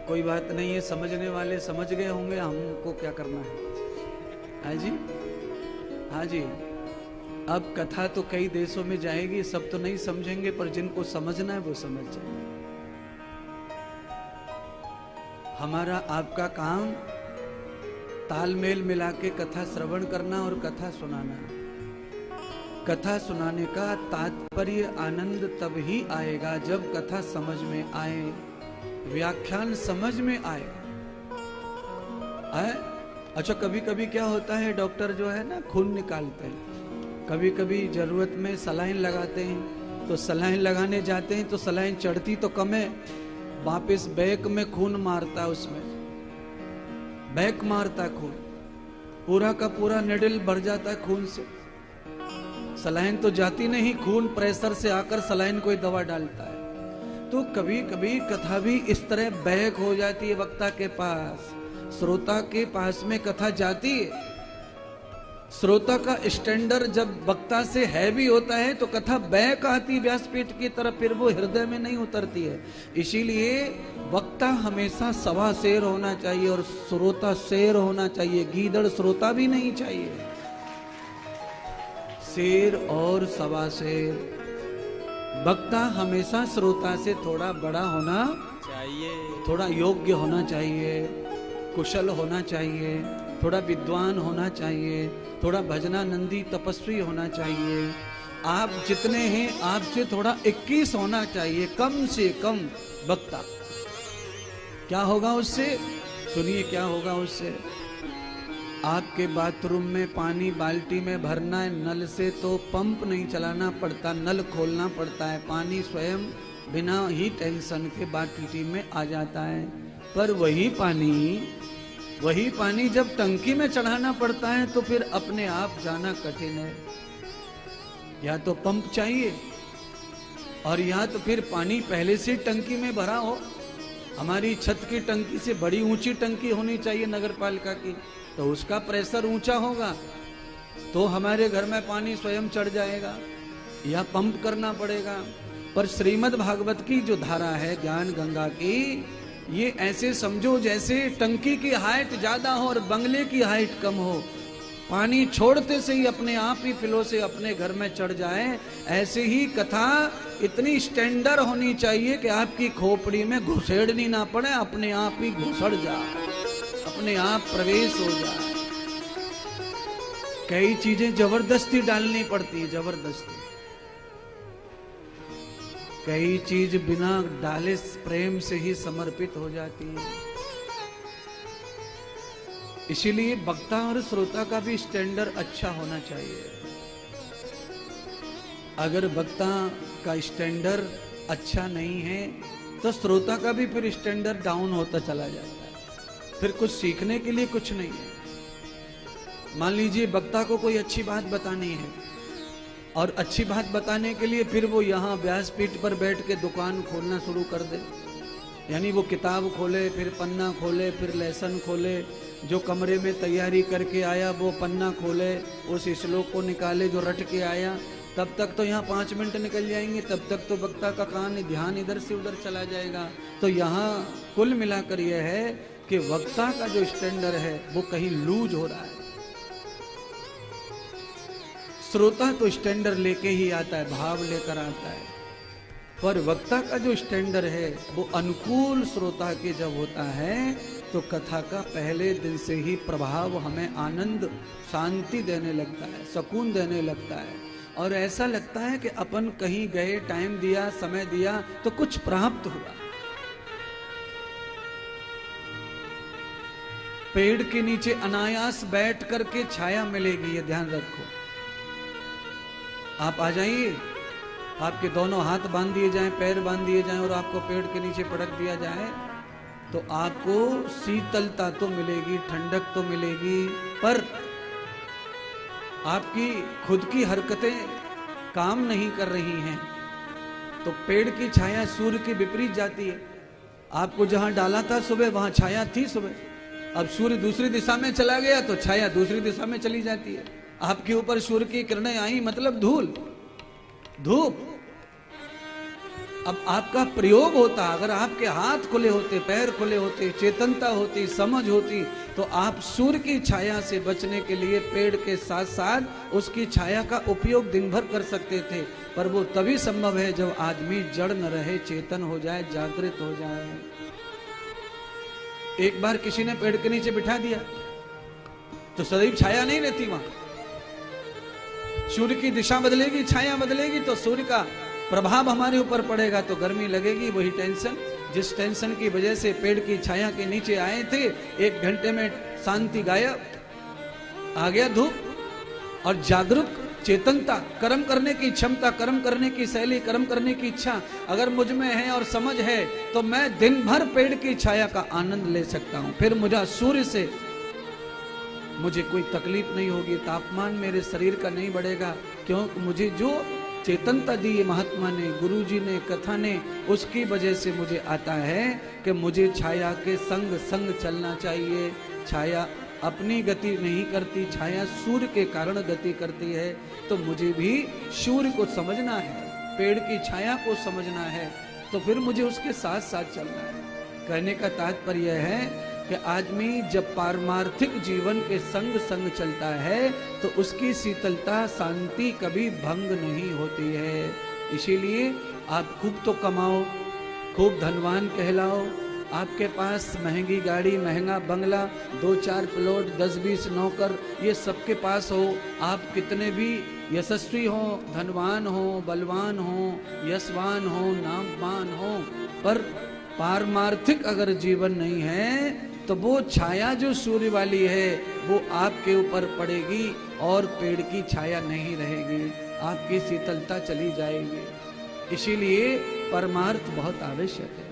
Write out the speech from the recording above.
कोई बात नहीं है, समझने वाले समझ गए होंगे, हमको क्या करना है जी। हाँ जी, अब कथा तो कई देशों में जाएगी, सब तो नहीं समझेंगे, पर जिनको समझना है वो समझ जाएंगे। हमारा आपका काम तालमेल मिला के कथा श्रवण करना और कथा सुनाना। कथा सुनाने का तात्पर्य आनंद तब ही आएगा जब कथा समझ में आए, व्याख्यान समझ में आए। अच्छा, कभी कभी क्या होता है, डॉक्टर जो है ना खून निकालते हैं, कभी कभी जरूरत में सलाइन लगाते हैं, तो सलाइन लगाने जाते हैं तो सलाइन चढ़ती तो कम है, वापिस बैक में खून मारता, उसमें बैक मारता खून, पूरा का पूरा निडल भर जाता है खून से। सलाइन तो जाती नहीं, खून प्रेशर से आकर सलाइन कोई दवा डालता है। तो कभी कभी कथा भी इस तरह बैक हो जाती है वक्ता के पास, श्रोता के पास में कथा जाती है। श्रोता का स्टैंडर्ड जब वक्ता से हैवी होता है तो कथा बैक आती व्यासपीठ की तरफ, फिर वो हृदय में नहीं उतरती है। इसीलिए वक्ता हमेशा सवा शेर होना चाहिए और श्रोता शेर होना चाहिए, गीदड़ श्रोता भी नहीं चाहिए। शेर और सवा शेर। वक्ता हमेशा श्रोता से थोड़ा बड़ा होना चाहिए, थोड़ा योग्य होना चाहिए, कुशल होना चाहिए, थोड़ा विद्वान होना चाहिए, थोड़ा भजनानंदी तपस्वी होना चाहिए। आप जितने हैं आपसे थोड़ा 21 होना चाहिए, कम से कम वक्ता। क्या होगा उससे? सुनिए क्या होगा उससे। आपके बाथरूम में पानी बाल्टी में भरना है, नल से तो पंप नहीं चलाना पड़ता, नल खोलना पड़ता है, पानी स्वयं बिना ही टेंशन के बाल्टी में आ जाता है। पर वही पानी जब टंकी में चढ़ाना पड़ता है तो फिर अपने आप जाना कठिन है। या तो पंप चाहिए और या तो फिर पानी पहले से टंकी में भरा हो। हमारी छत की टंकी से बड़ी ऊंची टंकी होनी चाहिए नगर पालिका की, तो उसका प्रेशर ऊंचा होगा तो हमारे घर में पानी स्वयं चढ़ जाएगा, या पंप करना पड़ेगा। पर श्रीमद् भागवत की जो धारा है ज्ञान गंगा की, ये ऐसे समझो जैसे टंकी की हाइट ज्यादा हो और बंगले की हाइट कम हो, पानी छोड़ते से ही अपने आप ही फ्लो से अपने घर में चढ़ जाए। ऐसे ही कथा इतनी स्टैंडर्ड होनी चाहिए कि आपकी खोपड़ी में घुसेड़नी ना पड़े, अपने आप ही घुसड़ जाए, अपने आप प्रवेश हो जाए। कई चीजें जबरदस्ती डालनी पड़ती है, जबरदस्ती। कई चीज बिना डाले प्रेम से ही समर्पित हो जाती है। इसीलिए वक्ता और श्रोता का भी स्टैंडर्ड अच्छा होना चाहिए। अगर वक्ता का स्टैंडर्ड अच्छा नहीं है तो श्रोता का भी फिर स्टैंडर्ड डाउन होता चला जाता है, फिर कुछ सीखने के लिए कुछ नहीं है। मान लीजिए वक्ता को कोई अच्छी बात बतानी है और अच्छी बात बताने के लिए फिर वो यहाँ व्यासपीठ पर बैठ के दुकान खोलना शुरू कर दे, यानी वो किताब खोले, फिर पन्ना खोले, फिर लेसन खोले, जो कमरे में तैयारी करके आया वो पन्ना खोले, उस श्लोक को निकाले जो रट के आया। तब तक तो यहाँ 5 मिनट निकल जाएंगे, तब तक तो वक्ता का कान ध्यान इधर से उधर चला जाएगा। तो यहाँ कुल मिलाकर यह है कि वक्ता का जो स्टैंडर्ड है वो कहीं लूज हो रहा है। श्रोता तो स्टैंडर्ड लेके ही आता है, भाव लेकर आता है, पर वक्ता का जो स्टैंडर्ड है वो अनुकूल श्रोता के जब होता है तो कथा का पहले दिन से ही प्रभाव हमें आनंद शांति देने लगता है, सुकून देने लगता है, और ऐसा लगता है कि अपन कहीं गए, टाइम दिया, समय दिया तो कुछ प्राप्त हुआ। पेड़ के नीचे अनायास बैठ करके छाया मिलेगी, ये ध्यान रखो। आप आ जाइए, आपके दोनों हाथ बांध दिए जाएं, पैर बांध दिए जाएं और आपको पेड़ के नीचे पटक दिया जाए तो आपको शीतलता तो मिलेगी, ठंडक तो मिलेगी, पर आपकी खुद की हरकतें काम नहीं कर रही हैं। तो पेड़ की छाया सूर्य के विपरीत जाती है। आपको जहां डाला था सुबह वहां छाया थी सुबह, अब सूर्य दूसरी दिशा में चला गया तो छाया दूसरी दिशा में चली जाती है। आपके ऊपर सूर्य की किरणें आई मतलब धूल, धूप। अब आपका प्रयोग होता, अगर आपके हाथ खुले होते, पैर खुले होते, चेतनता होती, समझ होती, तो आप सूर्य की छाया से बचने के लिए पेड़ के साथ साथ उसकी छाया का उपयोग दिन भर कर सकते थे। पर वो तभी संभव है जब आदमी जड़ न रहे, चेतन हो जाए, जागृत हो जाए। एक बार किसी ने पेड़ के नीचे बिठा दिया तो सदैव छाया नहीं रहती वहां। सूर्य की दिशा बदलेगी, छाया बदलेगी, तो सूर्य का प्रभाव हमारे ऊपर पड़ेगा तो गर्मी लगेगी। वही टेंशन, जिस टेंशन की वजह से पेड़ की छाया के नीचे आए थे, 1 घंटे में शांति गायब, आ गया धूप। और जागरूक चेतनता, कर्म करने की क्षमता, कर्म करने की शैली, कर्म करने की इच्छा अगर मुझ में है और समझ है, तो मैं दिन भर पेड़ की छाया का आनंद ले सकता हूं। फिर मुझे सूर्य से मुझे कोई तकलीफ नहीं होगी, तापमान मेरे शरीर का नहीं बढ़ेगा, क्योंकि मुझे जो चेतनता दी है महात्मा ने, गुरु जी ने, कथा ने, उसकी वजह से मुझे आता है कि मुझे छाया के संग संग चलना चाहिए। छाया अपनी गति नहीं करती, छाया सूर्य के कारण गति करती है। तो मुझे भी सूर्य को समझना है, पेड़ की छाया को समझना है, तो फिर मुझे उसके साथ साथ चलना है। कहने का तात्पर्य है कि आदमी जब पारमार्थिक जीवन के संग संग चलता है तो उसकी शीतलता, शांति कभी भंग नहीं होती है। इसीलिए आप खूब तो कमाओ, खूब धनवान कहलाओ, आपके पास महंगी गाड़ी, महंगा बंगला, 2-4 प्लॉट, 10-20 नौकर, ये सबके पास हो, आप कितने भी यशस्वी हो, धनवान हो, बलवान हो, यशवान हो, नामवान हो, पर पारमार्थिक अगर जीवन नहीं है तो वो छाया जो सूर्य वाली है वो आपके ऊपर पड़ेगी और पेड़ की छाया नहीं रहेगी, आपकी शीतलता चली जाएगी। इसीलिए परमार्थ बहुत आवश्यक है।